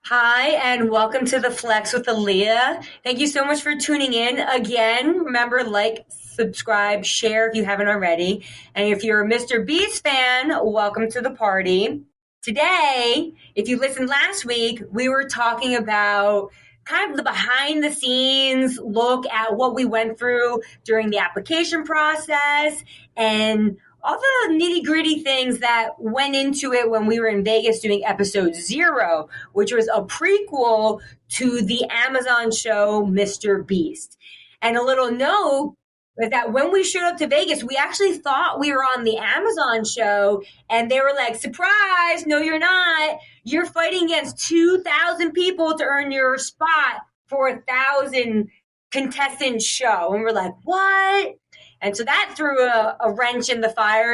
Hi, and welcome to the Flex with Aaliyah. Thank you so much for tuning in. Again, remember, like, subscribe, share if you haven't already. And if you're a Mr. Beast fan, welcome to the party. Today, if you listened last week, we were talking about kind of the behind the scenes look at what we went through during the application process and all the nitty gritty things that went into it when we were in Vegas doing episode 0, which was a prequel to the Amazon show Mr. Beast. And a little note was that when we showed up to Vegas, we actually thought we were on the Amazon show, and they were like, surprise, no, you're not. You're fighting against 2,000 people to earn your spot for 1,000 contestant show. And we're like, what? And so that threw a wrench in the fire.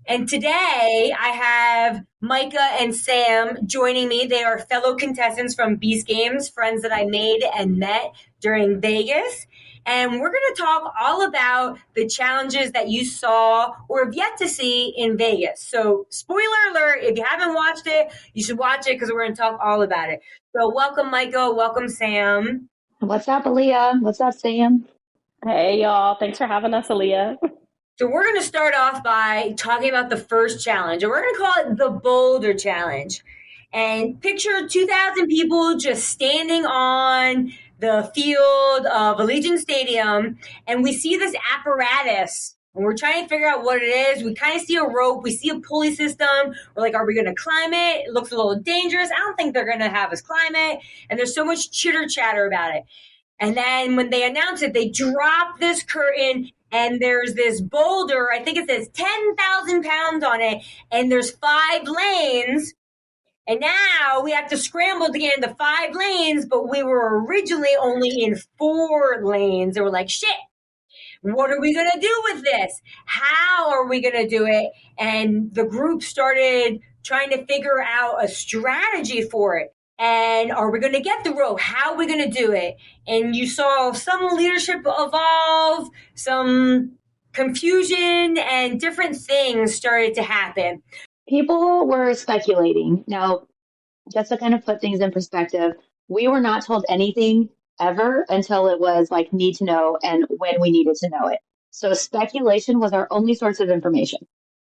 And today I have Micah and Sam joining me. They are fellow contestants from Beast Games, friends that I made and met during Vegas. And we're going to talk all about the challenges that you saw or have yet to see in Vegas. So, spoiler alert, if you haven't watched it, you should watch it because we're going to talk all about it. So, welcome, Micah. Welcome, Sam. What's up, Aaliyah? What's up, Sam? Hey, y'all. Thanks for having us, Aaliyah. So we're going to start off by talking about the first challenge, and we're going to call it the Boulder Challenge. And picture 2,000 people just standing on the field of Allegiant Stadium, and we see this apparatus, and we're trying to figure out what it is. We kind of see a rope. We see a pulley system. We're like, are we going to climb it? It looks a little dangerous. I don't think they're going to have us climb it. And there's so much chitter chatter about it. And then when they announce it, they drop this curtain and there's this boulder. I think it says 10,000 pounds on it. And there's 5 lanes. And now we have to scramble to get into 5 lanes, but we were originally only in 4 lanes. And we're like, shit, what are we going to do with this? How are we going to do it? And the group started trying to figure out a strategy for it. And are we going to get the rope? How are we going to do it? And you saw some leadership evolve, some confusion, and different things started to happen. People were speculating. Now, just to kind of put things in perspective, we were not told anything ever until it was like need to know and when we needed to know it. So speculation was our only source of information,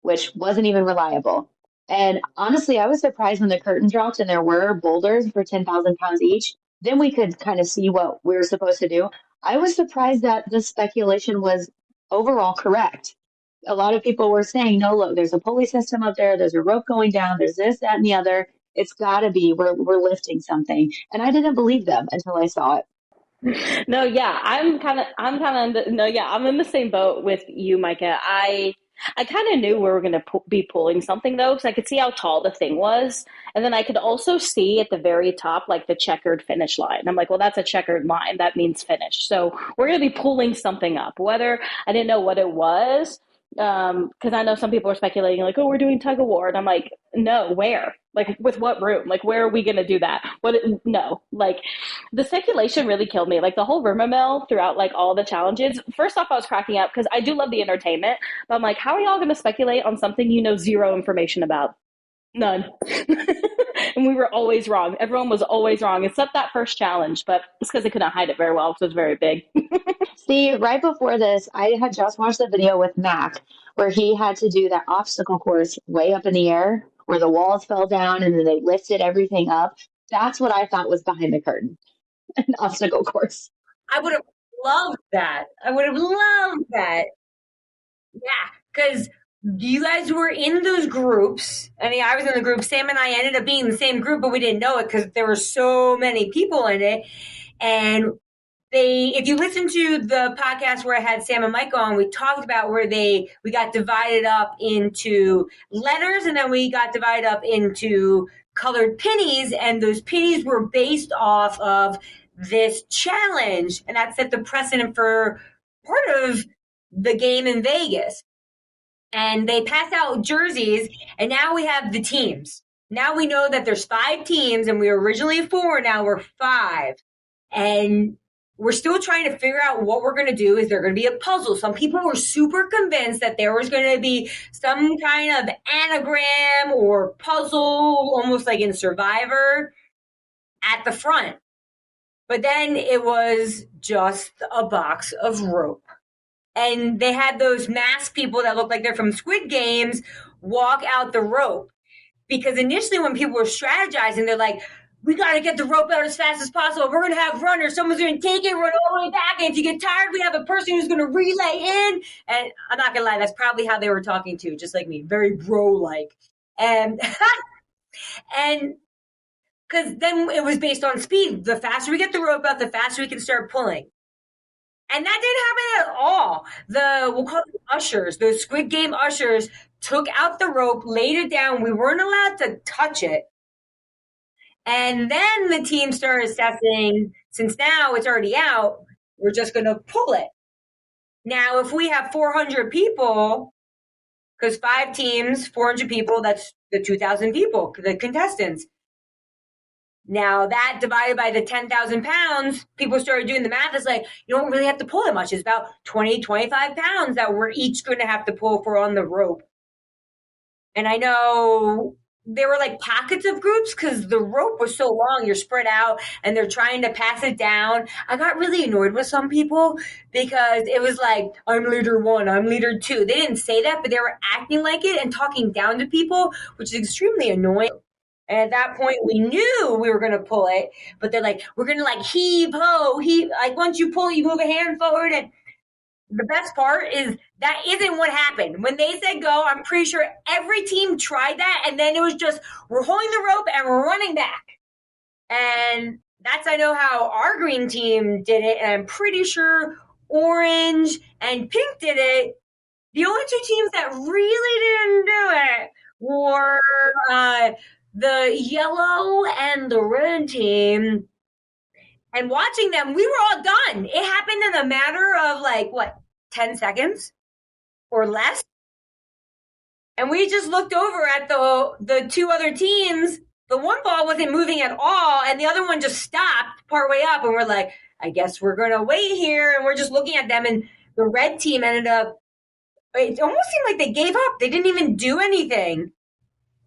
which wasn't even reliable. And honestly, I was surprised when the curtain dropped and there were boulders for 10,000 pounds each. Then we could kind of see what we were supposed to do. I was surprised that the speculation was overall correct. A lot of people were saying, no, look, there's a pulley system up there. There's a rope going down. There's this, that, and the other. It's got to be, we're lifting something. And I didn't believe them until I saw it. No, yeah, I'm in the same boat with you, Micah. I kind of knew we were going to be pulling something though, because I could see how tall the thing was, and then I could also see at the very top like the checkered finish line. I'm like, well, that's a checkered line. That means finish. So we're going to be pulling something up. Whether I didn't know what it was, because I know some people are speculating like, oh, we're doing tug of war, and I'm like, no, where? Like, with what room? Like, where are we going to do that? What? No, like, the speculation really killed me. Like, the whole rumor mill throughout like all the challenges. First off, I was cracking up because I do love the entertainment, but I'm like, how are y'all going to speculate on something you know zero information about? None. And we were always wrong. Everyone was always wrong, except that first challenge, but it's because they couldn't hide it very well, because it was very big. See, right before this, I had just watched the video with Mac where he had to do that obstacle course way up in the air where the walls fell down and then they lifted everything up. That's what I thought was behind the curtain, an obstacle course. I would have loved that. I would have loved that. Yeah, because you guys were in those groups. I mean, I was in the group. Sam and I ended up being in the same group, but we didn't know it because there were so many people in it. And if you listen to the podcast where I had Sam and Mike on, we talked about where we got divided up into letters, and then we got divided up into colored pennies, and those pennies were based off of this challenge, and that set the precedent for part of the game in Vegas. And they passed out jerseys, and now we have the teams. Now we know that there's 5 teams, and we were originally 4, now we're 5. And we're still trying to figure out what we're going to do. Is there going to be a puzzle? Some people were super convinced that there was going to be some kind of anagram or puzzle, almost like in Survivor, at the front. But then it was just a box of rope. And they had those masked people that look like they're from Squid Games walk out the rope. Because initially when people were strategizing, they're like, we got to get the rope out as fast as possible. We're going to have runners. Someone's going to take it, run all the way back. And if you get tired, we have a person who's going to relay in. And I'm not going to lie, that's probably how they were talking to, just like me, very bro-like. And and because then it was based on speed. The faster we get the rope out, the faster we can start pulling. And that didn't happen at all. We'll call them ushers, those Squid Game ushers, took out the rope, laid it down. We weren't allowed to touch it. And then the team started assessing, since now it's already out, we're just going to pull it. Now, if we have 400 people, because 5 teams, 400 people, that's the 2,000 people, the contestants. Now, that divided by the 10,000 pounds, people started doing the math. It's like, you don't really have to pull that much. It's about 20, 25 pounds that we're each going to have to pull if we're on the rope. And I know there were like pockets of groups because the rope was so long, you're spread out and they're trying to pass it down. I got really annoyed with some people because it was like, I'm leader 1, I'm leader 2. They didn't say that, but they were acting like it and talking down to people, which is extremely annoying. And at that point, we knew we were going to pull it, but they're like, we're going to like heave, ho, heave. Like once you pull, you move a hand forward. And the best part is that isn't what happened. When they said go, I'm pretty sure every team tried that. And then it was just, we're holding the rope and we're running back. And that's, I know how our green team did it. And I'm pretty sure orange and pink did it. The only 2 teams that really didn't do it were the yellow and the red team. And watching them, we were all done. It happened in a matter of like, 10 seconds or less? And we just looked over at the 2 other teams. The one ball wasn't moving at all, and the other one just stopped partway up. And we're like, I guess we're going to wait here. And we're just looking at them. And the red team ended up, it almost seemed like they gave up. They didn't even do anything.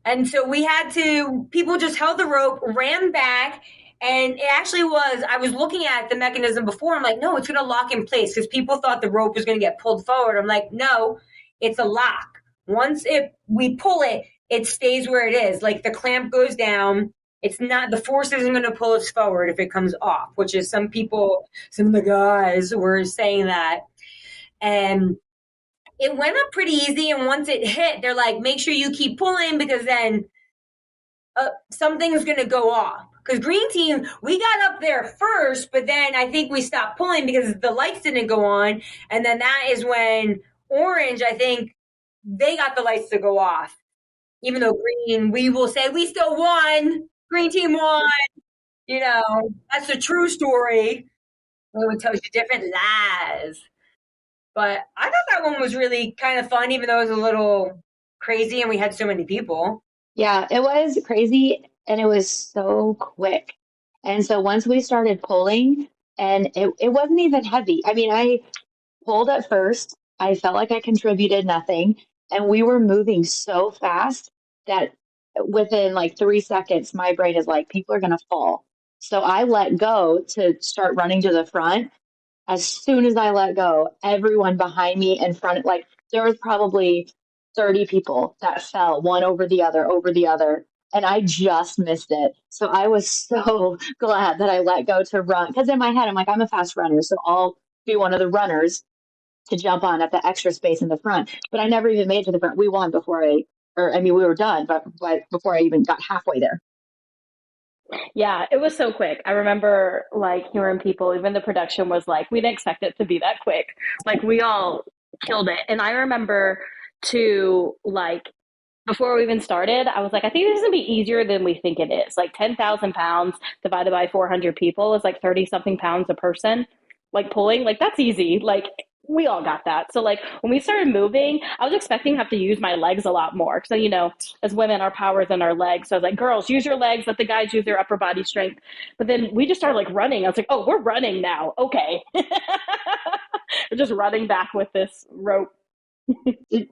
And so people just held the rope, ran back, and it actually was, I was looking at the mechanism before, I'm like, no, it's going to lock in place, because people thought the rope was going to get pulled forward. I'm like, no, it's a lock. Once we pull it, it stays where it is. Like the clamp goes down, it's not, the force isn't going to pull us forward if it comes off, which is some of the guys were saying that. And it went up pretty easy, and once it hit, they're like, make sure you keep pulling, because then something's going to go off. Because green team, we got up there first, but then I think we stopped pulling because the lights didn't go on. And then that is when orange, I think, they got the lights to go off. Even though green, we will say we still won. Green team won. You know, that's the true story. It tells you different lies. But I thought that one was really kind of fun, even though it was a little crazy and we had so many people. Yeah, it was crazy and it was so quick. And so once we started pulling, and it wasn't even heavy. I mean, I pulled at first. I felt like I contributed nothing. And we were moving so fast that within like 3 seconds, my brain is like, people are going to fall. So I let go to start running to the front. As soon as I let go, everyone behind me in front, like there was probably 30 people that fell one over the other. And I just missed it. So I was so glad that I let go to run. Because in my head, I'm like, I'm a fast runner. So I'll be one of the runners to jump on at the extra space in the front. But I never even made it to the front. We won we were done, but before I even got halfway there. Yeah, it was so quick. I remember like hearing people, even the production was like, we didn't expect it to be that quick. Like we all killed it. And I remember too, like before we even started, I was like, I think this is gonna be easier than we think it is. Like 10,000 pounds divided by 400 people is like 30 something pounds a person. Like pulling, like that's easy. Like we all got that. So like when we started moving, I was expecting to have to use my legs a lot more. So, you know, as women, our power is in our legs. So I was like, girls, use your legs, let the guys use their upper body strength. But then we just started like running. I was like, oh, we're running now. Okay. We're just running back with this rope. Did,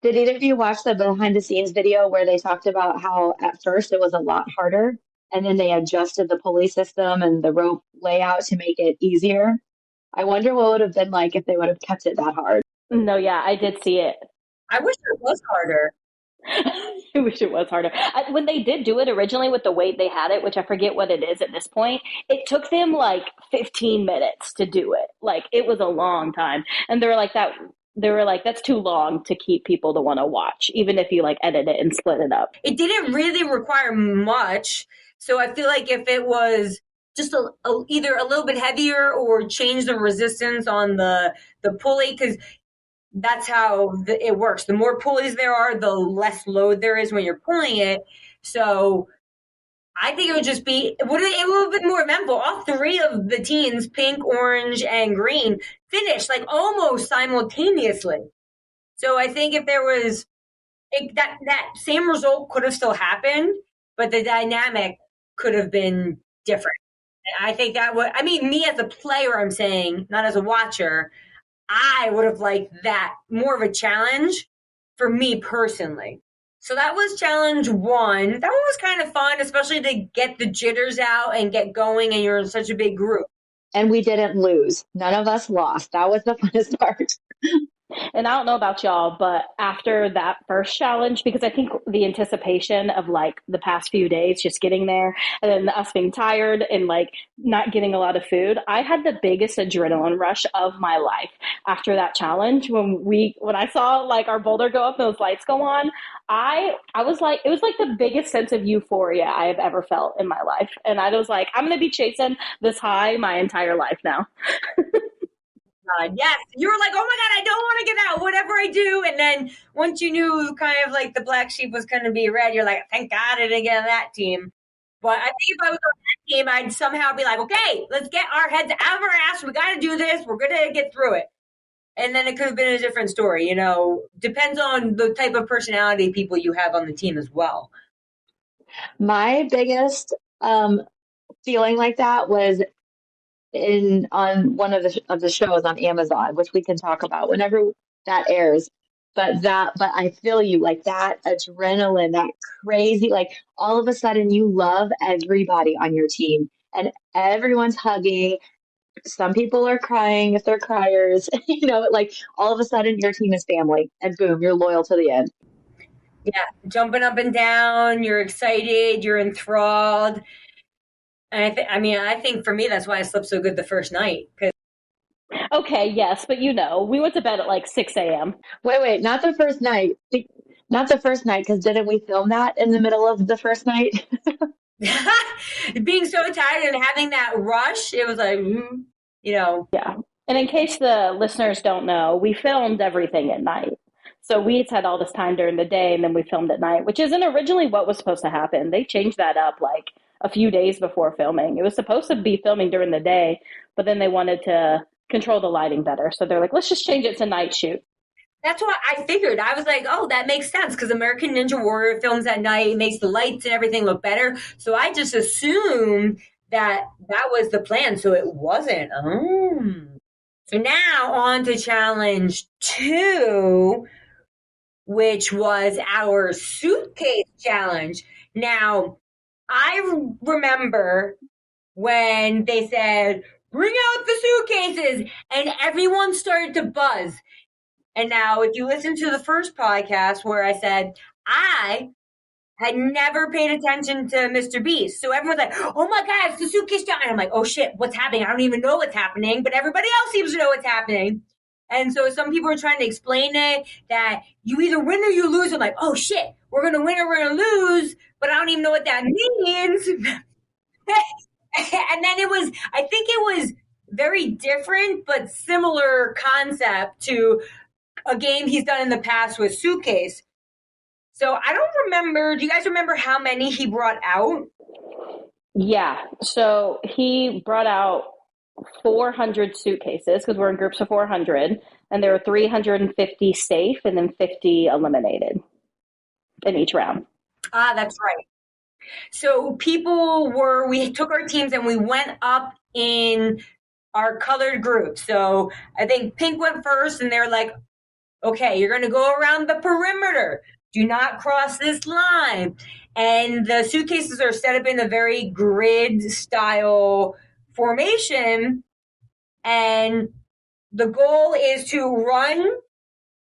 did either of you watch the behind the scenes video where they talked about how at first it was a lot harder and then they adjusted the pulley system and the rope layout to make it easier? I wonder what would have been like if they would have kept it that hard. No, yeah, I did see it. I wish it was harder. I wish it was harder. When they did do it originally with the weight they had it, which I forget what it is at this point, it took them like 15 minutes to do it. Like it was a long time. And they were like that. They were like, that's too long to keep people to want to watch, even if you like edit it and split it up. It didn't really require much. So I feel like if it was just either a little bit heavier or change the resistance on the pulley, because that's how it works. The more pulleys there are, the less load there is when you're pulling it. So I think it would just be, it would have been more eventful. All three of the teams, pink, orange, and green, finished like almost simultaneously. So I think if there was, that same result could have still happened, but the dynamic could have been different. And I think that would, I mean, me as a player, I'm saying, not as a watcher, I would have liked that more of a challenge for me personally. So that was challenge one. That one was kind of fun, especially to get the jitters out and get going, and you're in such a big group. And we didn't lose. None of us lost. That was the funnest part. And I don't know about y'all, but after that first challenge, because I think the anticipation of like the past few days, just getting there and then us being tired and like not getting a lot of food, I had the biggest adrenaline rush of my life after that challenge. When I saw like our boulder go up and those lights go on, I was like, it was like the biggest sense of euphoria I have ever felt in my life. And I was like, I'm going to be chasing this high my entire life now. Yes, you were like, oh my God, I don't want to get out, whatever I do. And then once you knew kind of like the black sheep was going to be red, you're like, thank God I didn't get on that team. But I think if I was on that team, I'd somehow be like, okay, let's get our heads out of our ass. We got to do this. We're going to get through it. And then it could have been a different story, you know, depends on the type of personality people you have on the team as well. My biggest feeling like that was on one of the shows on Amazon, which we can talk about whenever that airs. But I feel you, like that adrenaline, that crazy, like all of a sudden you love everybody on your team and everyone's hugging. Some people are crying if they're criers, like all of a sudden your team is family and boom, you're loyal to the end. Yeah, jumping up and down, you're excited, you're enthralled. And I think for me, that's why I slept so good the first night. Okay, yes, but you know, we went to bed at like 6 a.m. Wait, not the first night. Not the first night, because didn't we film that in the middle of the first night? Being so tired and having that rush, it was like, Yeah. And in case the listeners don't know, we filmed everything at night. So we had all this time during the day and then we filmed at night, which isn't originally what was supposed to happen. They changed that up like a few days before filming. It was supposed to be filming during the day, but then they wanted to control the lighting better. So they're like, let's just change it to night shoot. That's what I figured. I was like, oh, that makes sense because American Ninja Warrior films at night. It makes the lights and everything look better. So I just assumed that was the plan. So it wasn't. So now on to challenge 2, which was our suitcase challenge. Now, I remember when they said, bring out the suitcases, and everyone started to buzz. And now, if you listen to the first podcast where I said, I had never paid attention to Mr. Beast. So everyone's like, oh my God, it's the suitcase challenge. And I'm like, oh shit, what's happening? I don't even know what's happening, but everybody else seems to know what's happening. And so some people are trying to explain it that you either win or you lose. I'm like, oh shit, we're going to win or we're going to lose, but I don't even know what that means. And then I think it was very different, but similar concept to a game he's done in the past with Suitcase. So I don't remember. Do you guys remember how many he brought out? Yeah. So he brought out 400 suitcases because we're in groups of 400, and there were 350 safe and then 50 eliminated in each round. That's right. So we took our teams and we went up in our colored groups. So I think pink went first, and they're like, okay, you're going to go around the perimeter. Do not cross this line. And the suitcases are set up in a very grid style formation. And the goal is to run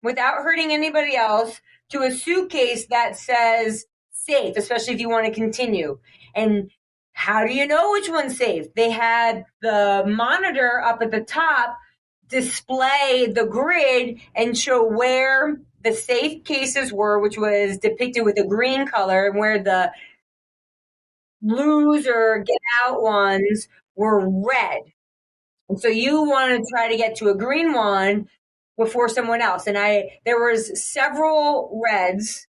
without hurting anybody else to a suitcase that says safe, especially if you want to continue. And how do you know which one's safe? They had the monitor up at the top display the grid and show where the safe cases were, which was depicted with a green color, and where the lose or get out ones were red. And so you want to try to get to a green one before someone else. And there was several reds,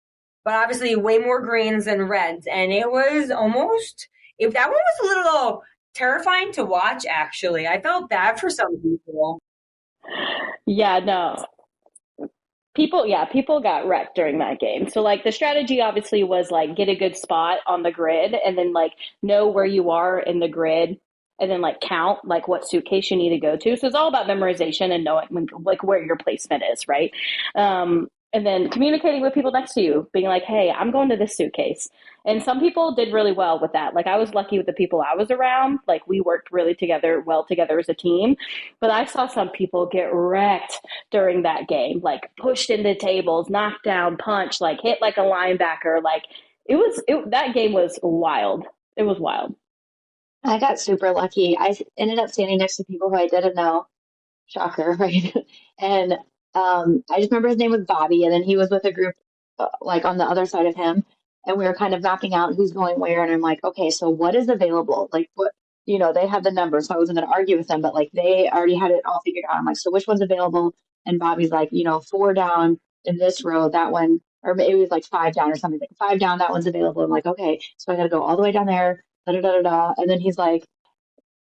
but obviously way more greens than reds. And it was that one was a little terrifying to watch, actually. I felt bad for some people. Yeah, no. People got wrecked during that game. So like the strategy obviously was like get a good spot on the grid and then like know where you are in the grid and then like count like what suitcase you need to go to. So it's all about memorization and knowing like where your placement is, right? And then communicating with people next to you, being like, hey, I'm going to this suitcase. And some people did really well with that. Like I was lucky with the people I was around. Like we worked really well together as a team. But I saw some people get wrecked during that game, like pushed into tables, knocked down, punched, like hit like a linebacker. Like that game was wild. It was wild. I got super lucky. I ended up standing next to people who I didn't know. Shocker, right? And I just remember his name was Bobby, and then he was with a group like on the other side of him, and we were kind of mapping out who's going where. And I'm like, okay, so what is available? Like, what, they have the numbers, so I wasn't going to argue with them, but like they already had it all figured out. I'm like, so which one's available? And Bobby's like, 4 down in this row, that one, or maybe it was like 5 down or something. Like 5 down, that one's available. I'm like, okay, so I got to go all the way down there. Da, da, da, da, da. And then he's like,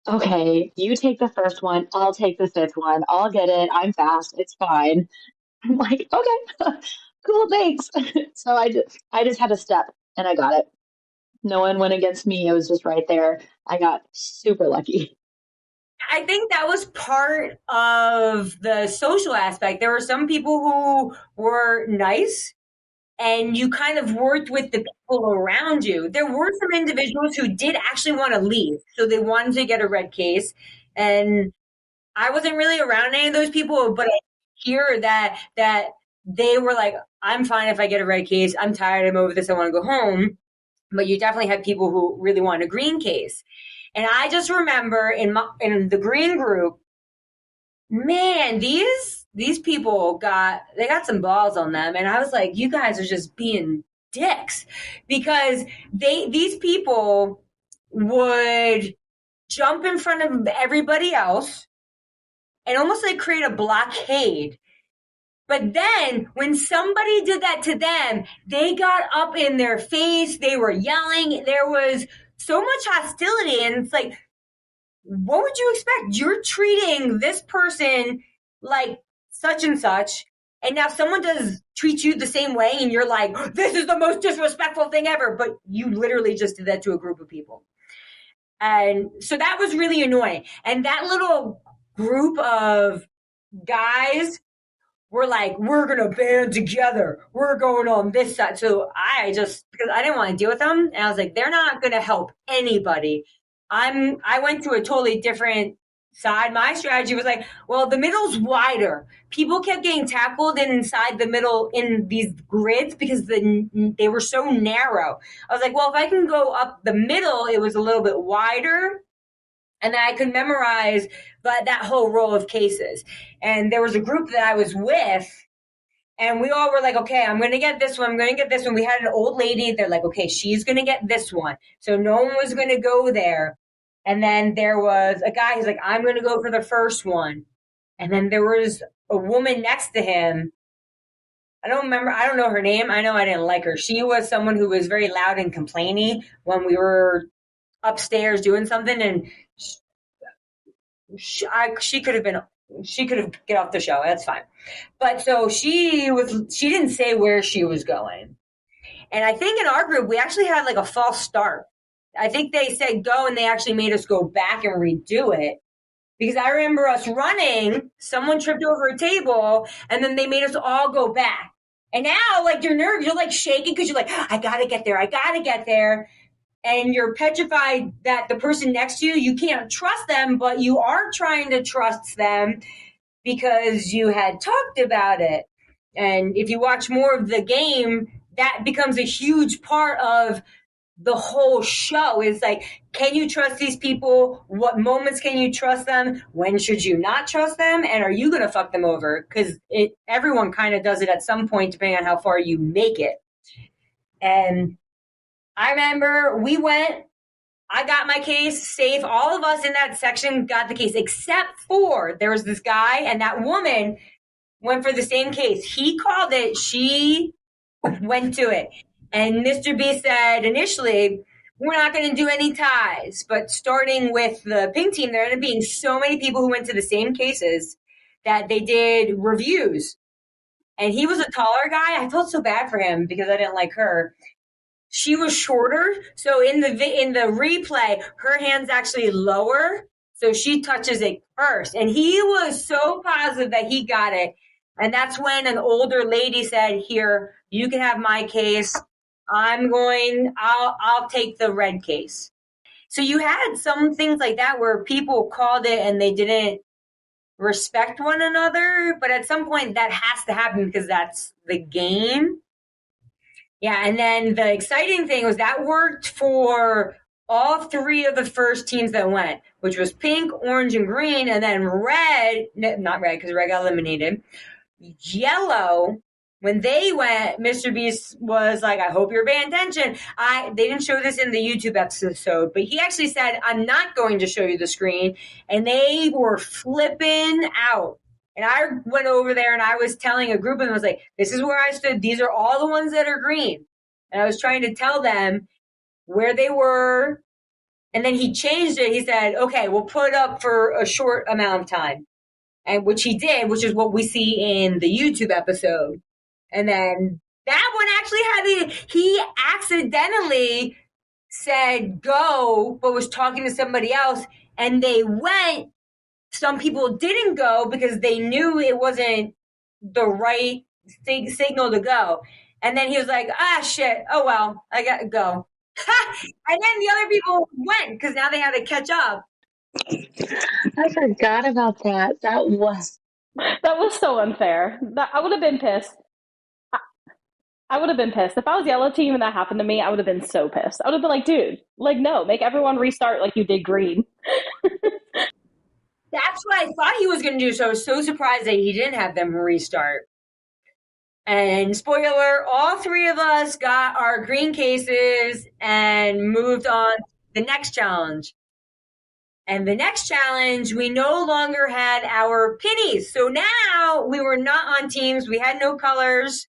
okay, you take the first one, I'll take the fifth one. I'll get it. I'm fast. It's fine. I'm like, okay, cool, thanks. So I just had a step and I got it. No one went against me. It was just right there. I got super lucky. I think that was part of the social aspect. There were some people who were nice and you kind of worked with the people around you. There were some individuals who did actually want to leave. So they wanted to get a red case. And I wasn't really around any of those people, but I hear that they were like, I'm fine if I get a red case. I'm tired. I'm over this. I want to go home. But you definitely had people who really wanted a green case. And I just remember in the green group, man, these people got some balls on them, and I was like, you guys are just being dicks, because these people would jump in front of everybody else and almost like create a blockade. But then when somebody did that to them, they got up in their face, they were yelling, there was so much hostility, and it's like, what would you expect? You're treating this person like such and such, and now someone does treat you the same way, and you're like, this is the most disrespectful thing ever, but you literally just did that to a group of people. And so that was really annoying. And that little group of guys were like, we're going to band together. We're going on this side. So because I didn't want to deal with them, and I was like, they're not going to help anybody. I went to a totally different side. My strategy was like, well, the middle's wider. People kept getting tackled inside the middle in these grids because they were so narrow. I was like, well, if I can go up the middle, it was a little bit wider, and then I could memorize that whole row of cases. And there was a group that I was with, and we all were like, okay, I'm going to get this one. I'm going to get this one. We had an old lady. They're like, okay, she's going to get this one. So no one was going to go there. And then there was a guy who's like, I'm going to go for the first one. And then there was a woman next to him. I don't know her name. I know I didn't like her. She was someone who was very loud and complainy when we were upstairs doing something. And she could have been, she could have get off the show. That's fine. But so she didn't say where she was going. And I think in our group, we actually had like a false start. I think they said go and they actually made us go back and redo it. Because I remember us running, someone tripped over a table, and then they made us all go back. And now, like, you're nervous, you're like shaking because you're like, I gotta get there, I gotta get there. And you're petrified that the person next to you, you can't trust them, but you are trying to trust them because you had talked about it. And if you watch more of the game, that becomes a huge part of the whole show. Is like, can you trust these people? What moments can you trust them? When should you not trust them? And are you going to fuck them over? Because everyone kind of does it at some point, depending on how far you make it. And I remember we went, I got my case safe. All of us in that section got the case, except for there was this guy and that woman went for the same case. He called it, she went to it. And Mr. B said initially, we're not going to do any ties. But starting with the pink team, there ended up being so many people who went to the same cases that they did reviews. And he was a taller guy. I felt so bad for him because I didn't like her. She was shorter. So in the replay, her hand's actually lower. So she touches it first. And he was so positive that he got it. And that's when an older lady said, here, you can have my case. I'll take the red case. So you had some things like that where people called it and they didn't respect one another. But at some point that has to happen because that's the game. Yeah. And then the exciting thing was that worked for all three of the first teams that went, which was pink, orange, and green. And then red, not red because red got eliminated. Yellow, when they went, Mr. Beast was like, I hope you're paying attention. They didn't show this in the YouTube episode, but he actually said, I'm not going to show you the screen. And they were flipping out. And I went over there and I was telling a group of them, I was like, this is where I stood. These are all the ones that are green. And I was trying to tell them where they were. And then he changed it. He said, okay, we'll put up for a short amount of time. And which he did, which is what we see in the YouTube episode. And then that one actually he accidentally said go, but was talking to somebody else, and they went. Some people didn't go because they knew it wasn't the right signal to go. And then he was like, shit, oh well, I got to go. And then the other people went because now they had to catch up. I forgot about that. That was so unfair. I would have been pissed. I would have been pissed. If I was yellow team and that happened to me, I would have been so pissed. I would have been like, dude, like, no, make everyone restart like you did green. That's what I thought he was going to do. So I was so surprised that he didn't have them restart. And spoiler, all three of us got our green cases and moved on to the next challenge. And the next challenge, we no longer had our pennies. So now we were not on teams. We had no colors.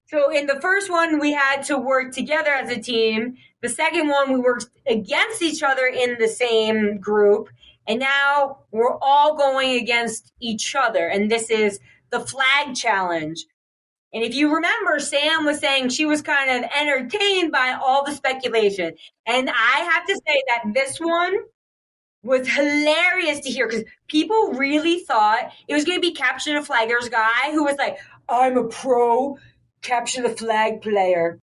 So in the first one, we had to work together as a team. The second one, we worked against each other in the same group. And now we're all going against each other. And this is the flag challenge. And if you remember, Sam was saying she was kind of entertained by all the speculation. And I have to say that this one was hilarious to hear because people really thought it was going to be Capture the Flag. There's a guy who was like, I'm a pro Capture the Flag player.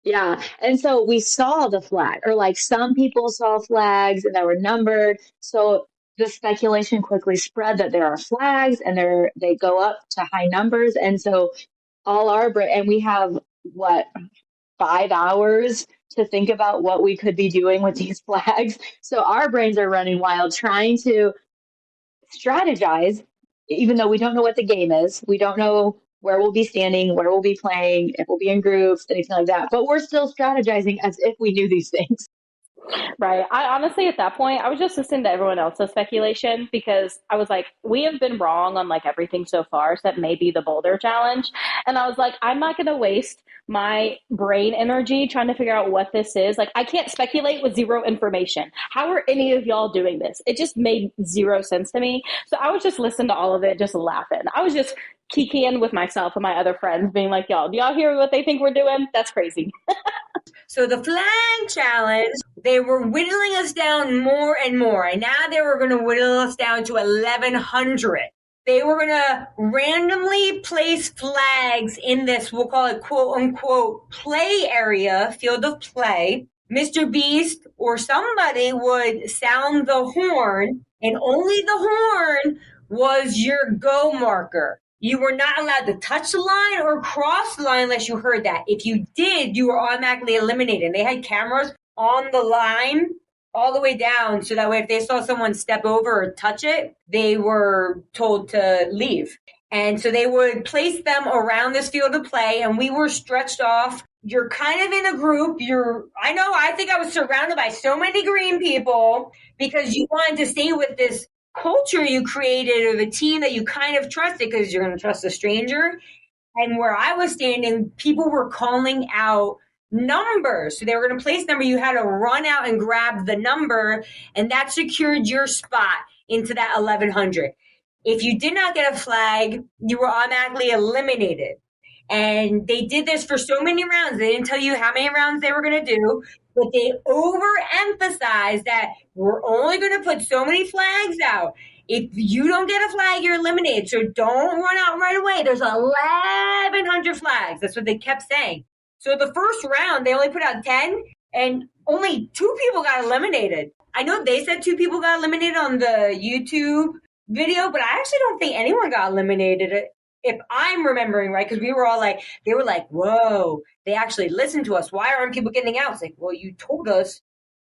Yeah. And so we saw the flag, or like some people saw flags and that were numbered. So the speculation quickly spread that there are flags and they go up to high numbers. And so and we have 5 hours to think about what we could be doing with these flags. So our brains are running wild trying to strategize, even though we don't know what the game is. We don't know where we'll be standing, where we'll be playing, if we'll be in groups, anything like that. But we're still strategizing as if we knew these things. Right. I honestly, at that point, I was just listening to everyone else's speculation because I was like, we have been wrong on like everything so far, so that may be the boulder challenge. And I was like, I'm not going to waste my brain energy trying to figure out what this is. Like, I can't speculate with zero information. How are any of y'all doing this? It just made zero sense to me. So I was just listening to all of it, just laughing. I was just kikiing with myself and my other friends, being like, y'all, do y'all hear what they think we're doing? That's crazy. So the flag challenge, they were whittling us down more and more. And now they were going to whittle us down to 1,100. They were going to randomly place flags in this, we'll call it quote unquote play area, field of play. Mr. Beast or somebody would sound the horn, and only the horn was your go marker. You were not allowed to touch the line or cross the line unless you heard that. If you did, you were automatically eliminated. They had cameras on the line all the way down, so that way if they saw someone step over or touch it, they were told to leave. And so they would place them around this field of play, and we were stretched off. You're kind of in a group. I think I was surrounded by so many green people because you wanted to stay with this culture you created or the team that you kind of trusted because you're going to trust a stranger. And where I was standing, people were calling out numbers. So they were going to place number. You had to run out and grab the number, and that secured your spot into that 1,100. If you did not get a flag, you were automatically eliminated. And they did this for so many rounds. They didn't tell you how many rounds they were going to do, but they overemphasized that we're only going to put so many flags out. If you don't get a flag, you're eliminated. So don't run out right away. There's 1,100 flags. That's what they kept saying. So the first round, they only put out 10, and only 2 people got eliminated. I know they said 2 people got eliminated on the YouTube video, but I actually don't think anyone got eliminated, if I'm remembering right, because we were all like, they were like, whoa, they actually listened to us. Why aren't people getting out? It's like, well, you told us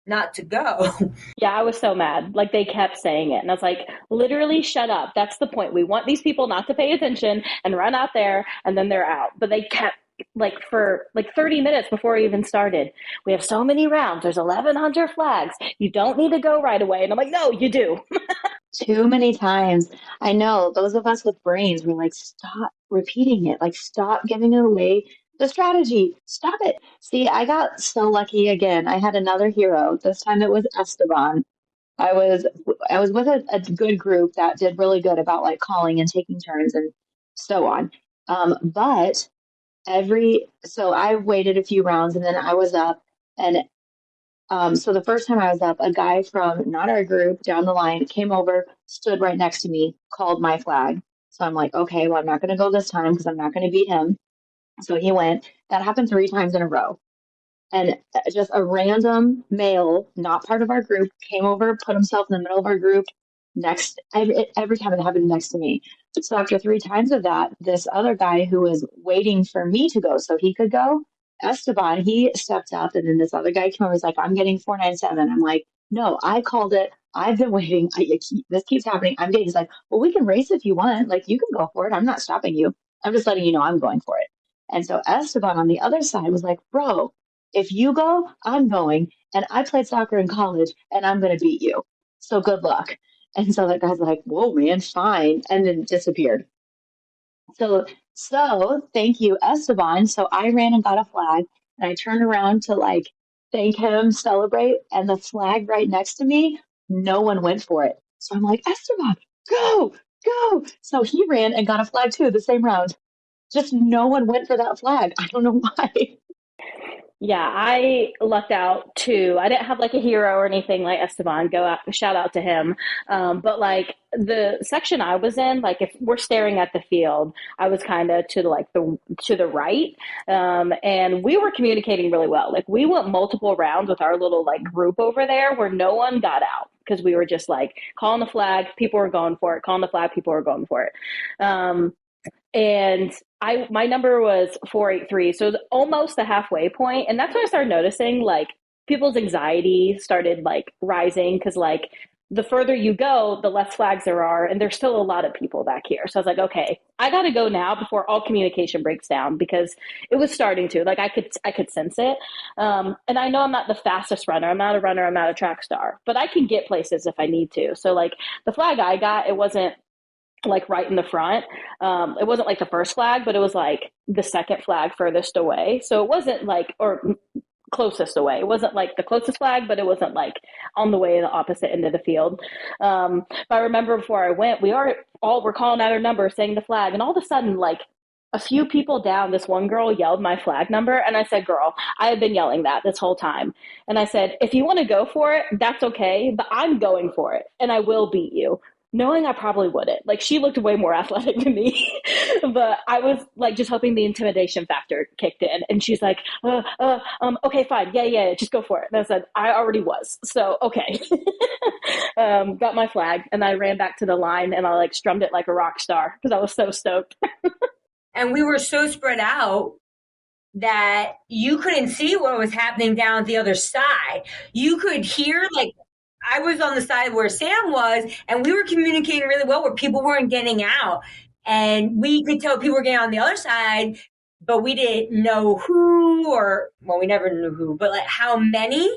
not to go. Yeah, I was so mad. Like they kept saying it. And I was like, literally shut up. That's the point. We want these people not to pay attention and run out there and then they're out. But they kept like for like 30 minutes before we even started. We have so many rounds. There's 1,100 flags. You don't need to go right away. And I'm like, no, you do. Too many times. I know those of us with brains were like, stop repeating it. Like, stop giving away the strategy. Stop it. See, I got so lucky again. I had another hero. This time it was Esteban. I was I was with a good group that did really good about like calling and taking turns and so on. But so I waited a few rounds and then I was up and so the first time I was up, a guy from not our group down the line came over, stood right next to me, called my flag. So I'm like, okay, well, I'm not going to go this time because I'm not going to beat him. So he went. That happened 3 times in a row. And just a random male, not part of our group, came over, put himself in the middle of our group next. Every time it happened next to me. So after 3 times of that, this other guy who was waiting for me to go so he could go, Esteban, he stepped up, and then this other guy came over. He's like, "I'm getting 497." I'm like, "No, I called it. I've been waiting. This keeps happening. I'm getting." He's like, "Well, we can race if you want. Like, you can go for it. I'm not stopping you. I'm just letting you know I'm going for it." And so Esteban on the other side was like, "Bro, if you go, I'm going. And I played soccer in college, and I'm going to beat you. So good luck." And so that guy's like, "Whoa, man, fine," and then disappeared. So thank you, Esteban. So I ran and got a flag, and I turned around to like thank him, celebrate, and the flag right next to me, no one went for it. So I'm like, Esteban, go, go. So he ran and got a flag too, the same round. Just no one went for that flag. I don't know why. Yeah, I lucked out too. I didn't have like a hero or anything like Esteban. Go out, shout out to him. But like the section I was in, like if we're staring at the field, I was kind of to the right, and we were communicating really well. Like we went multiple rounds with our little like group over there, where no one got out because we were just like calling the flag, people were going for it. Calling the flag, people were going for it. And my number was 483, so it was almost the halfway point, and that's when I started noticing like people's anxiety started like rising because like the further you go, the less flags there are, and there's still a lot of people back here. So I was like, okay, I got to go now before all communication breaks down, because it was starting to, like, I could sense it. And I know I'm not the fastest runner. I'm not a runner. I'm not a track star, but I can get places if I need to. So like the flag I got, it wasn't like right in the front. It wasn't like the first flag, but it was like the second flag furthest away. So it wasn't like, or closest away. It wasn't like the closest flag, but it wasn't like on the way to the opposite end of the field. But I remember before I went, we all were calling out our number, saying the flag, and all of a sudden, like a few people down, this one girl yelled my flag number, and I said, "Girl, I have been yelling that this whole time." And I said, "If you want to go for it, that's okay, but I'm going for it, and I will beat you." Knowing I probably wouldn't. Like, she looked way more athletic than me, but I was like just hoping the intimidation factor kicked in. And she's like, okay, fine. Yeah, just go for it. And I said, I already was. So, okay. Got my flag, and I ran back to the line, and I like strummed it like a rock star because I was so stoked. And we were so spread out that you couldn't see what was happening down the other side. You could hear, like, I was on the side where Sam was, and we were communicating really well where people weren't getting out. And we could tell people were getting on the other side, but we didn't know who, or, well, we never knew who, but like how many.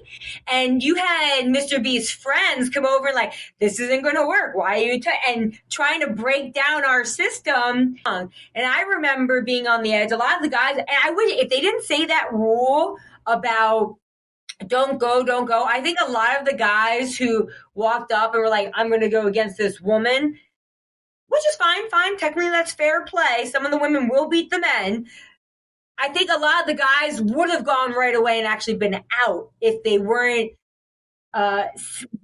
And you had Mr. B's friends come over and like, this isn't going to work. Why are you, and trying to break down our system. And I remember being on the edge. A lot of the guys, and I wish if they didn't say that rule about don't go. I think a lot of the guys who walked up and were like, I'm going to go against this woman, which is fine. Technically, that's fair play. Some of the women will beat the men. I think a lot of the guys would have gone right away and actually been out if they weren't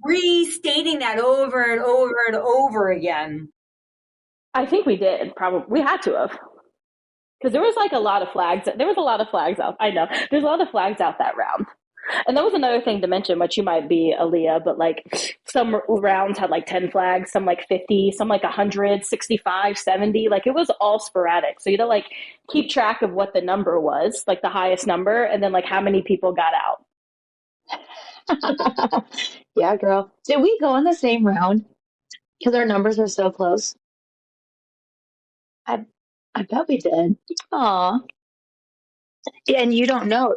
restating that over and over and over again. I think we did. Probably. We had to have. Because there was like a lot of flags. There was a lot of flags out. I know. There's a lot of flags out that round. And that was another thing to mention, which you might be, Aaliyah, but like some rounds had like 10 flags, some like 50, some like 100, 65, 70. Like it was all sporadic. So you had to like keep track of what the number was, like the highest number, and then like how many people got out. Yeah, girl. Did we go in the same round? Because our numbers are so close. I bet we did. Aw. And you don't know.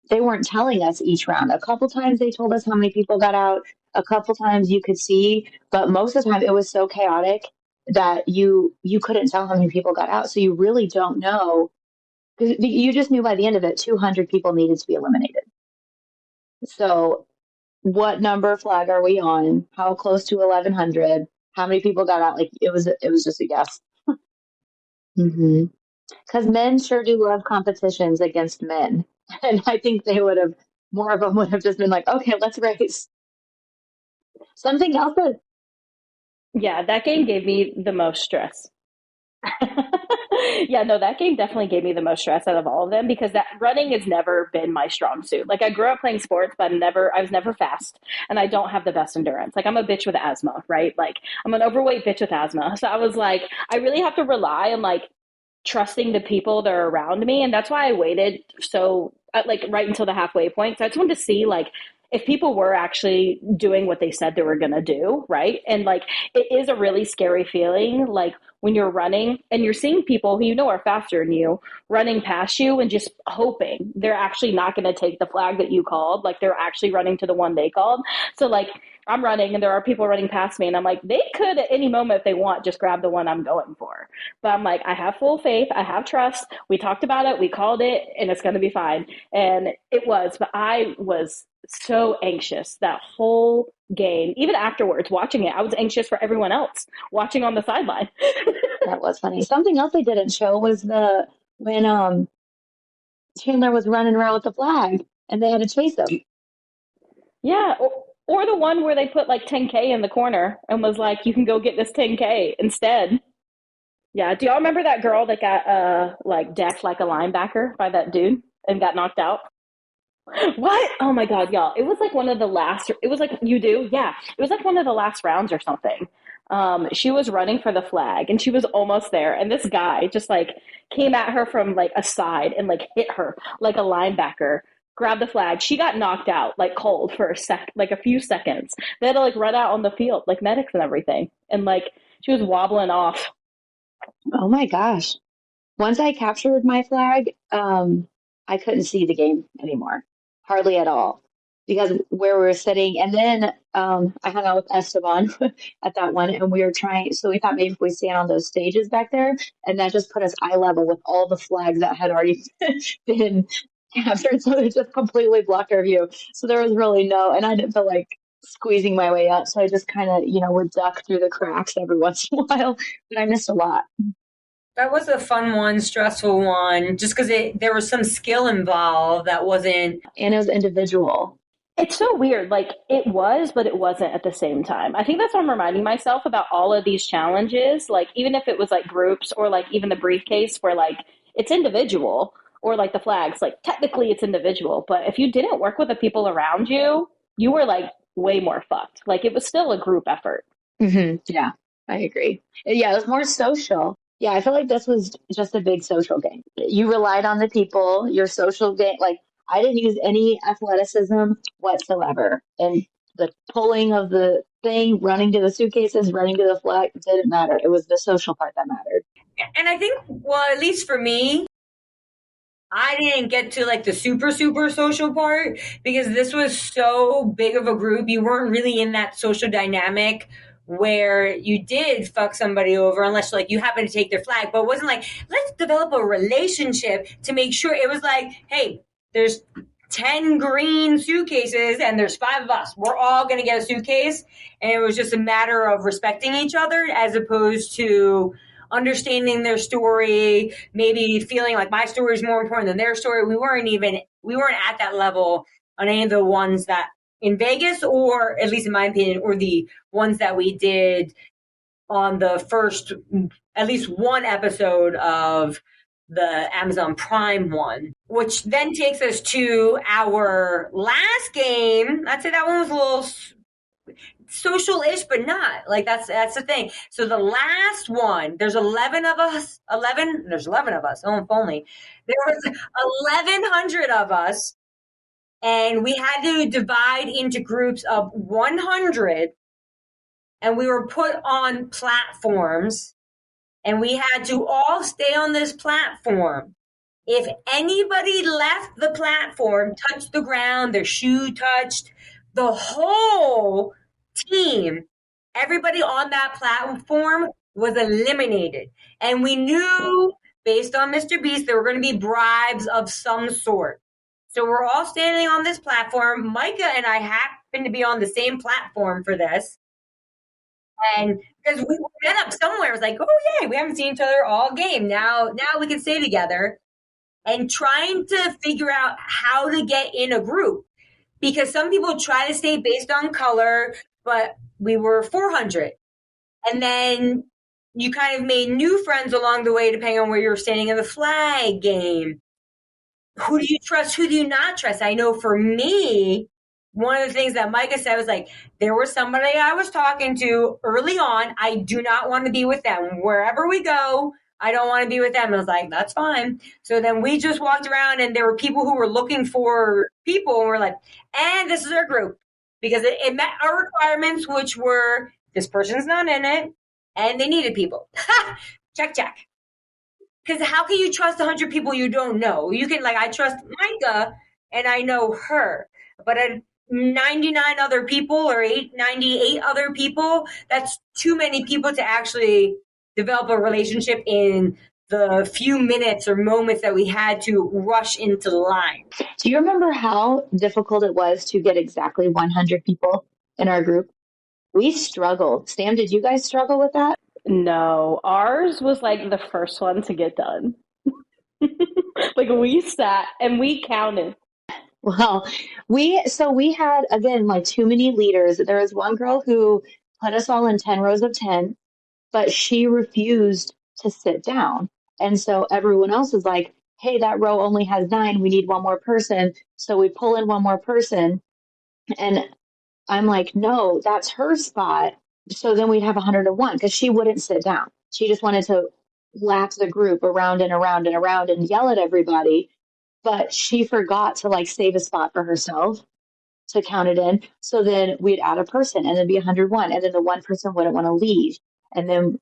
They weren't telling us each round. A couple times they told us how many people got out. A couple times you could see, but most of the time it was so chaotic that you couldn't tell how many people got out. So you really don't know. Because you just knew by the end of it, 200 people needed to be eliminated. So what number flag are we on? How close to 1100? How many people got out? Like it was just a guess. Mm-hmm. Because men sure do love competitions against men. And I think more of them would have just been like, okay, let's race. Something else that. Yeah, that game gave me the most stress. Yeah, no, that game definitely gave me the most stress out of all of them, because that running has never been my strong suit. Like I grew up playing sports, but I was never fast, and I don't have the best endurance. Like I'm a bitch with asthma, right? Like I'm an overweight bitch with asthma. So I was like, I really have to rely on like trusting the people that are around me. And that's why I waited like right until the halfway point. So I just wanted to see like if people were actually doing what they said they were going to do. Right. And like, it is a really scary feeling. Like when you're running and you're seeing people who you know are faster than you running past you and just hoping they're actually not going to take the flag that you called. Like they're actually running to the one they called. So like, I'm running and there are people running past me and I'm like, they could at any moment if they want just grab the one I'm going for. But I'm like, I have full faith. I have trust. We talked about it. We called it and it's going to be fine. And it was, but I was so anxious that whole game. Even afterwards watching it, I was anxious for everyone else watching on the sideline. That was funny. Something else they didn't show was when Chandler was running around with the flag and they had to chase him. Yeah. Or the one where they put like 10K in the corner and was like, you can go get this 10K instead. Yeah. Do y'all remember that girl that got like decked like a linebacker by that dude and got knocked out? What? Oh my God, y'all. It was like one of the last, it was like, you do? Yeah. It was like one of the last rounds or something. She was running for the flag and she was almost there. And this guy just like came at her from like a side and like hit her like a linebacker grab the flag. She got knocked out like cold for a few seconds. They had to like run out on the field, like medics and everything. And like she was wobbling off. Oh my gosh. Once I captured my flag, I couldn't see the game anymore, hardly at all, because where we were sitting, and then I hung out with Esteban at that one, and we were trying. So we thought maybe if we stand on those stages back there, and that just put us eye level with all the flags that had already been captured, so it just completely blocked our view. So there was really no, and I didn't feel like squeezing my way up, so I just kind of, would duck through the cracks every once in a while, but I missed a lot. That was a fun one, stressful one, just because there was some skill involved that wasn't. And it was individual. It's so weird. Like it was, but it wasn't at the same time. I think that's what I'm reminding myself about all of these challenges. Like even if it was like groups or like even the briefcase where like it's individual or like the flags, like technically it's individual. But if you didn't work with the people around you, you were like way more fucked. Like it was still a group effort. Mm-hmm. Yeah, I agree. Yeah, it was more social. Yeah, I feel like this was just a big social game. You relied on the people, your social game. Like, I didn't use any athleticism whatsoever. And the pulling of the thing, running to the suitcases, running to the flag, it didn't matter. It was the social part that mattered. And I think, well, at least for me, I didn't get to like the super, super social part because this was so big of a group. You weren't really in that social dynamic where you did fuck somebody over unless like you happen to take their flag. But it wasn't like, let's develop a relationship to make sure. It was like, hey, there's 10 green suitcases and there's 5 of us. We're all going to get a suitcase. And it was just a matter of respecting each other as opposed to understanding their story, maybe feeling like my story is more important than their story. We weren't at that level on any of the ones that in Vegas, or at least in my opinion, or the ones that we did on the first, at least one episode of the Amazon Prime one, which then takes us to our last game. I'd say that one was a little social-ish, but not like that's the thing. So the last one, there's 11 of us. 11. There's 11 of us. Oh, if only there was 1,100 of us, and we had to divide into groups of 100, and we were put on platforms, and we had to all stay on this platform. If anybody left the platform, touched the ground, their shoe touched, the whole team, everybody on that platform was eliminated. And we knew, based on Mr. Beast, there were going to be bribes of some sort. So we're all standing on this platform. Micah and I happened to be on the same platform for this. And because we met up somewhere, it was like, oh, yay, we haven't seen each other all game. Now we can stay together. And trying to figure out how to get in a group. Because some people try to stay based on color, but we were 400. And then you kind of made new friends along the way, depending on where you were standing in the flag game. Who do you trust? Who do you not trust? I know for me, one of the things that Micah said was like, there was somebody I was talking to early on. I do not want to be with them. Wherever we go, I don't want to be with them. I was like, that's fine. So then we just walked around and there were people who were looking for people and we're like, and this is our group. Because it met our requirements, which were this person's not in it and they needed people. Check. Because how can you trust 100 people you don't know? You can, like, I trust Micah and I know her. But 99 other people or 98 other people, that's too many people to actually develop a relationship in the few minutes or moments that we had to rush into the line. Do you remember how difficult it was to get exactly 100 people in our group? We struggled. Sam, did you guys struggle with that? No, ours was like the first one to get done. Like we sat and we counted. Well, we had, again, like too many leaders. There was one girl who put us all in 10 rows of 10, but she refused to sit down. And so everyone else is like, hey, that row only has 9. We need one more person. So we pull in one more person. And I'm like, no, that's her spot. So then we'd have 101 because she wouldn't sit down. She just wanted to lap the group around and around and around and yell at everybody. but she forgot to like save a spot for herself to count it in. So then we'd add a person and then be 101. And then the one person wouldn't want to leave. And then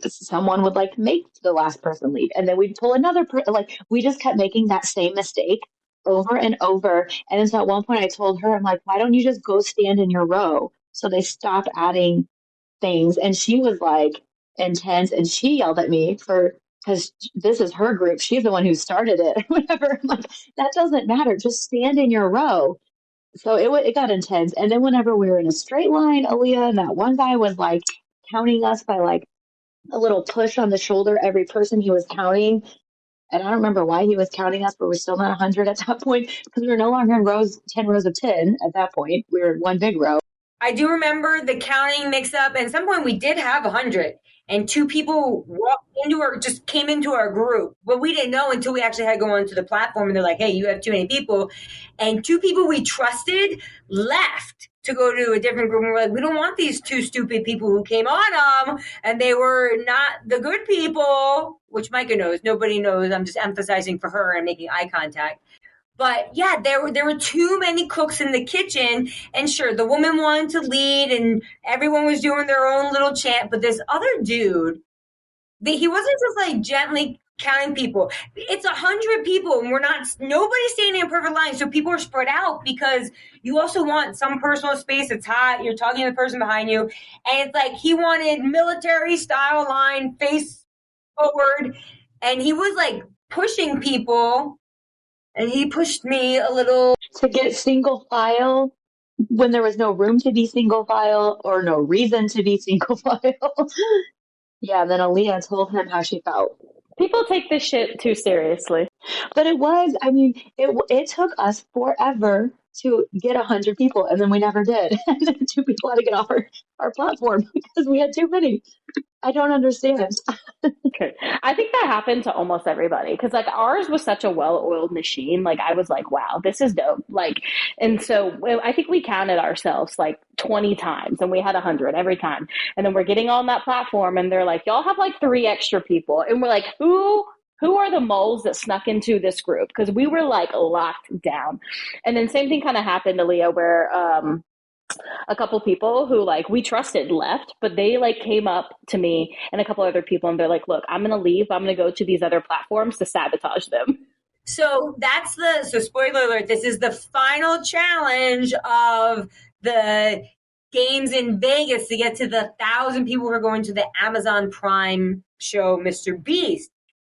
someone would like make the last person leave. And then we'd pull another person. Like we just kept making that same mistake over and over. And then so at one point I told her, I'm like, why don't you just go stand in your row? So they stopped adding things. And she was like intense and she yelled at me for, because this is her group. She's the one who started it. Whatever. I'm like, that doesn't matter. Just stand in your row. So it got intense. And then whenever we were in a straight line, Aaliyah and that one guy was like counting us by like a little push on the shoulder every person he was counting. And I don't remember why he was counting us, but we're still not 100 at that point because we were no longer in 10 rows of 10 at that point. We were in one big row. I do remember the counting mix up, and at some point we did have 100, and two people just came into our group, but we didn't know until we actually had to go onto the platform, and they're like, hey, you have too many people. And two people we trusted left to go to a different group, and we're like, we don't want these two stupid people who came on them, and they were not the good people, which Micah knows. Nobody knows. I'm just emphasizing for her and making eye contact. But yeah, there were too many cooks in the kitchen, and sure, the woman wanted to lead, and everyone was doing their own little chant. But this other dude, he wasn't just like gently counting people. It's 100 people, and nobody's standing in a perfect line, so people are spread out because you also want some personal space. It's hot. You're talking to the person behind you, and it's like he wanted military style line, face forward, and he was like pushing people. And he pushed me a little. To get single file when there was no room to be single file or no reason to be single file. Yeah, then Aaliyah told him how she felt. People take this shit too seriously. But it took us forever to get 100 people, and then we never did. And then two people had to get off our platform because we had too many. I don't understand. Okay. I think that happened to almost everybody because like ours was such a well-oiled machine. Like I was like, wow, this is dope. Like, and so I think we counted ourselves like 20 times and we had 100 every time. And then we're getting on that platform and they're like, y'all have like 3 extra people. And we're like, who are the moles that snuck into this group? Because we were like locked down. And then same thing kind of happened to Leah where a couple people who like we trusted left, but they like came up to me and a couple other people and they're like, look, I'm gonna leave, I'm gonna go to these other platforms to sabotage them. So so spoiler alert, this is the final challenge of the games in Vegas to get to the 1,000 people who are going to the Amazon Prime show Mr. Beast.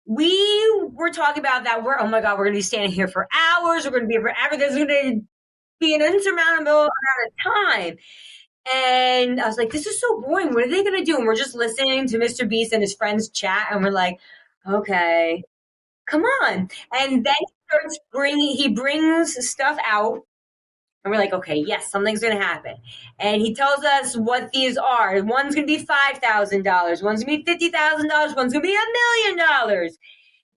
We were talking about that. Oh my God, we're going to be standing here for hours. We're going to be here forever. There's going to be an insurmountable amount of time. And I was like, this is so boring. What are they going to do? And we're just listening to Mr. Beast and his friends chat. And we're like, okay, come on. And then he brings stuff out. And we're like, okay, yes, something's going to happen. And he tells us what these are. One's going to be $5,000. One's going to be $50,000. One's going to be $1 million.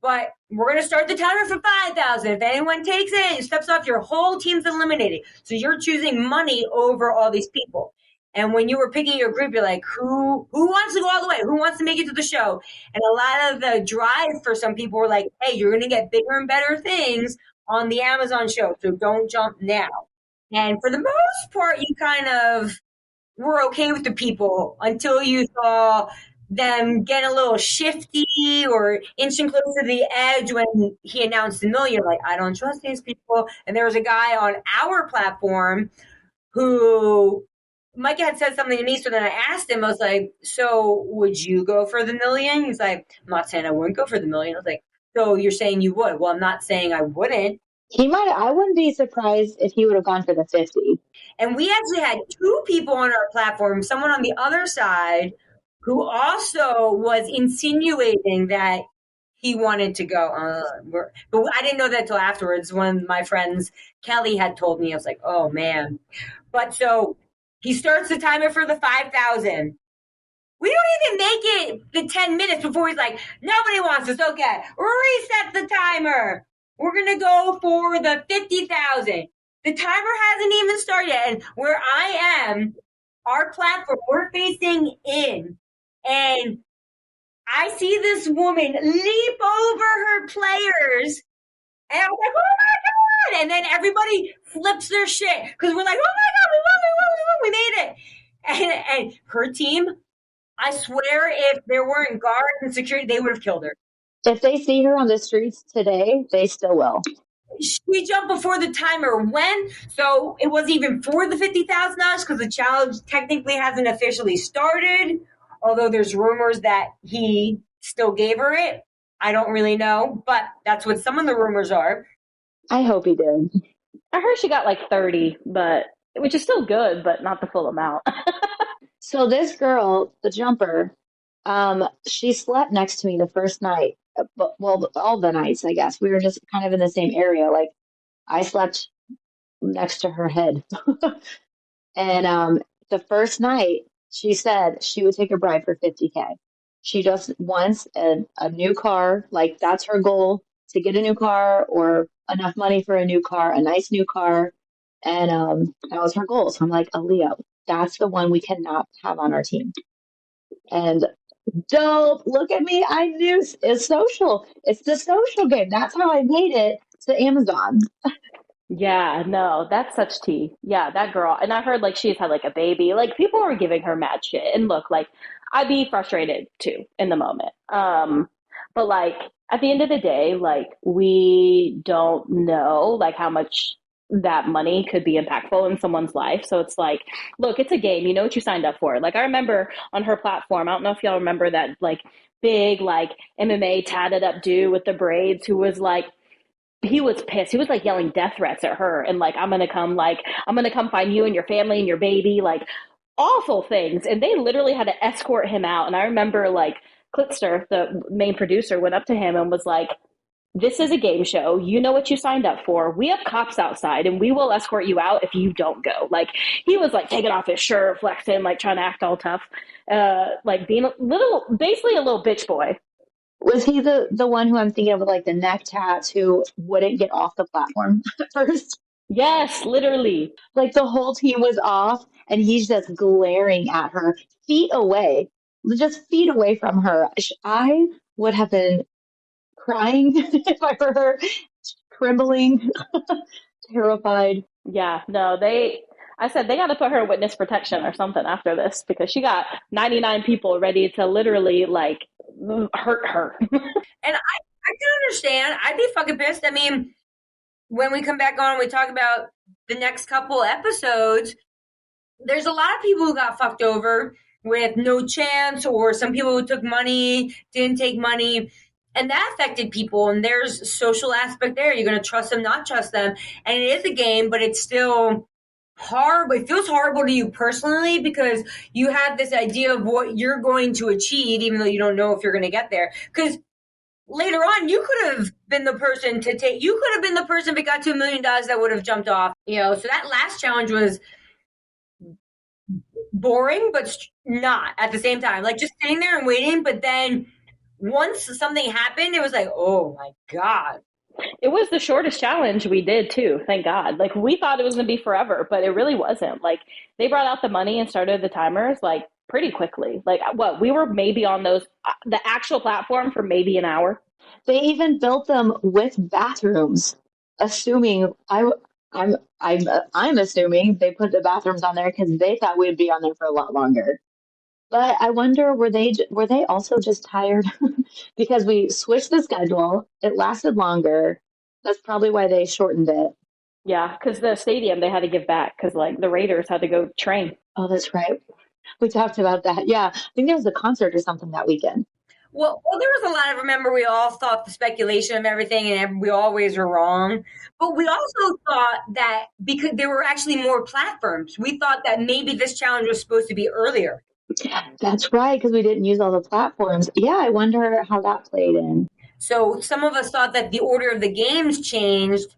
But we're going to start the timer for 5,000. If anyone takes it and steps off, your whole team's eliminated. So you're choosing money over all these people. And when you were picking your group, you're like, who wants to go all the way? Who wants to make it to the show? And a lot of the drive for some people were like, hey, you're going to get bigger and better things on the Amazon show. So don't jump now. And for the most part, you kind of were okay with the people until you saw them get a little shifty or inching close to the edge when he announced the million. Like, I don't trust these people. And there was a guy on our platform who Micah had said something to me. So then I asked him, I was like, so would you go for the million? He's like, I'm not saying I wouldn't go for the million. I was like, so you're saying you would? Well, I'm not saying I wouldn't. I wouldn't be surprised if he would have gone for the 50. And we actually had 2 people on our platform, someone on the other side who also was insinuating that he wanted to go. But I didn't know that till afterwards when my friends, Kelly, had told me. I was like, oh, man. But so he starts the timer for the 5,000. We don't even make it the 10 minutes before he's like, nobody wants this. Okay, reset the timer. We're going to go for the 50,000. The timer hasn't even started yet. And where I am, our platform, we're facing in. And I see this woman leap over her players And I was like, oh my God. And then everybody flips their shit because we're like, oh my God, we made it. And her team, I swear, if there weren't guards and security, they would have killed her. If they see her on the streets today, they still will. She jumped before the timer went, so it wasn't even for the $50,000 because the challenge technically hasn't officially started. Although there's rumors that he still gave her it. I don't really know, but that's what some of the rumors are. I hope he did. I heard she got like 30, but which is still good, but not the full amount. So this girl, the jumper, she slept next to me the first night. But, well, all the nights, I guess. We were just kind of in the same area. Like I slept next to her head. And the first night, she said she would take a bride for 50K. She just wants a new car. Like that's her goal to get a new car or enough money for a new car, a nice new car. And that was her goal. So I'm like, Aaliyah, that's the one we cannot have on our team. And dope, look at me. I knew it's social. It's the social game. That's how I made it to Amazon. Yeah, no, that's such tea. Yeah, that girl. And I heard like she's had like a baby. Like people were giving her mad shit. And look, like I'd be frustrated too in the moment. But like at the end of the day, like we don't know like how much that money could be impactful in someone's life. So it's like, look, it's a game. You know what you signed up for. Like I remember on her platform, I don't know if y'all remember that like big like MMA tatted up dude with the braids who was like he was pissed. He was like yelling death threats at her and like I'm gonna come find you and your family and your baby, like awful things. And they literally had to escort him out. And I remember like Klitster, the main producer, went up to him and was like, this is a game show. You know what you signed up for. We have cops outside and we will escort you out if you don't go. Like he was like taking off his shirt, flexing, like trying to act all tough, like being a little, basically a little bitch boy. Was he the one who I'm thinking of with like the neck tats who wouldn't get off the platform at first? Yes, literally. Like the whole team was off and he's just glaring at her feet away, just feet away from her. I would have been crying if I were her, trembling, terrified. Yeah, no, I said they got to put her in witness protection or something after this because she got 99 people ready to literally like hurt her. And I can understand. I'd be fucking pissed. I mean, when we come back on, we talk about the next couple episodes. There's a lot of people who got fucked over with no chance, or some people who took money, didn't take money. And that affected people. And there's social aspect there. You're going to trust them, not trust them. And it is a game, but it's still horrible. It feels horrible to you personally because you have this idea of what you're going to achieve, even though you don't know if you're going to get there. Because later on, you could have been the person you could have been the person that got $2 million that would have jumped off. So that last challenge was boring, but not at the same time. Like just sitting there and waiting, but then once something happened, it was like, oh my God. It was the shortest challenge we did too, thank God. Like we thought it was going to be forever, but it really wasn't. Like they brought out the money and started the timers like pretty quickly. Like what, we were maybe on the actual platform for maybe an hour. They even built them with bathrooms, assuming I'm assuming they put the bathrooms on there because they thought we'd be on there for a lot longer. But I wonder, were they also just tired because we switched the schedule? It lasted longer. That's probably why they shortened it. Yeah, because the stadium they had to give back because like the Raiders had to go train. Oh, that's right. We talked about that. Yeah, I think there was a concert or something that weekend. Well, there was a lot of, remember, we all thought the speculation of everything and we always were wrong. But we also thought that because there were actually more platforms, we thought that maybe this challenge was supposed to be earlier. That's right, because we didn't use all the platforms. Yeah, I wonder how that played in. So some of us thought that the order of the games changed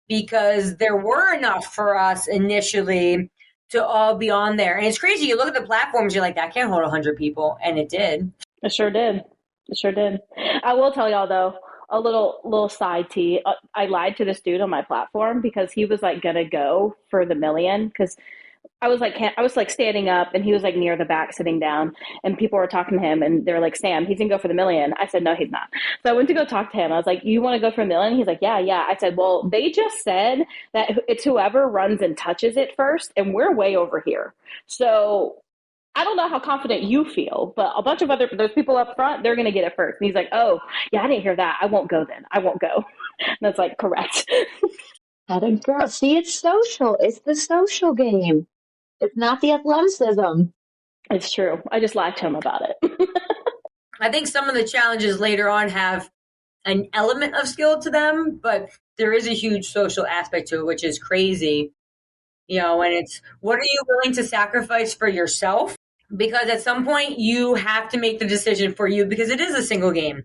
because there were enough for us initially to all be on there. And it's crazy. You look at the platforms, you're like, that can't hold 100 people. And it did. It sure did. It sure did. I will tell y'all though, a little side tea. I lied to this dude on my platform because he was like gonna go for the million because I was like standing up, and he was like near the back sitting down, and people were talking to him, and they're like, Sam, he's gonna go for the million. I said, no, he's not. So I went to go talk to him. I was like, you want to go for a million? He's like, yeah, yeah. I said, well, they just said that it's whoever runs and touches it first, and we're way over here. So I don't know how confident you feel, but a bunch of those people up front, they're going to get it first. And he's like, oh, yeah, I didn't hear that. I won't go then. I won't go. And that's like, correct. Had a girl. See, it's social. It's the social game. It's not the athleticism. It's true. I just lied to him about it. I think some of the challenges later on have an element of skill to them, but there is a huge social aspect to it, which is crazy. And it's, what are you willing to sacrifice for yourself? Because at some point you have to make the decision for you, because it is a single game.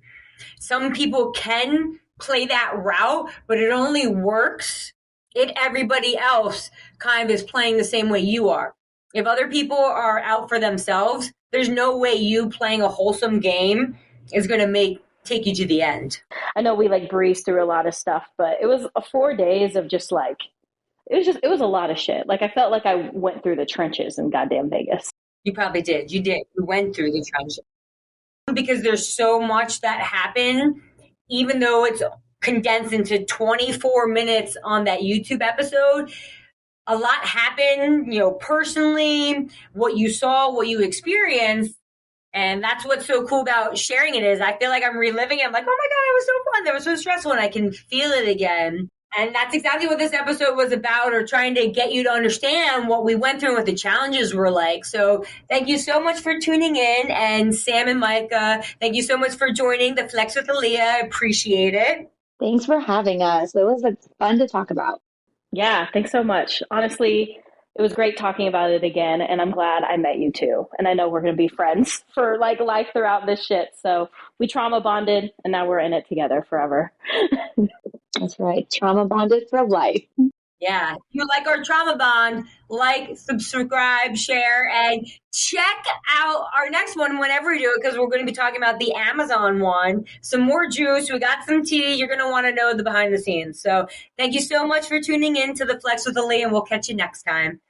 Some people can play that route, but it only works if everybody else kind of is playing the same way you are. If other people are out for themselves, there's no way you playing a wholesome game is going to take you to the end. I know we like breezed through a lot of stuff, but it was 4 days of just like, it was a lot of shit. Like I felt like I went through the trenches in goddamn Vegas. You probably did. You did. You went through the trenches. Because there's so much that happened, even though it's condensed into 24 minutes on that YouTube episode, a lot happened, personally, what you saw, what you experienced. And that's what's so cool about sharing it is I feel like I'm reliving it. I'm like, oh my God, it was so fun. That was so stressful. And I can feel it again. And that's exactly what this episode was about, or trying to get you to understand what we went through and what the challenges were like. So thank you so much for tuning in. And Sam and Micah, thank you so much for joining the Flex with Aaliyah. I appreciate it. Thanks for having us. It was fun to talk about. Yeah, thanks so much. Honestly, it was great talking about it again, and I'm glad I met you too. And I know we're going to be friends for like life throughout this shit. So we trauma bonded, and now we're in it together forever. That's right. Trauma bonded for life. Yeah. If you like our trauma bond, like, subscribe, share, and check out our next one whenever we do it, because we're going to be talking about the Amazon one. Some more juice. We got some tea. You're going to want to know the behind the scenes. So thank you so much for tuning in to the Flex with Aaliyah, and we'll catch you next time.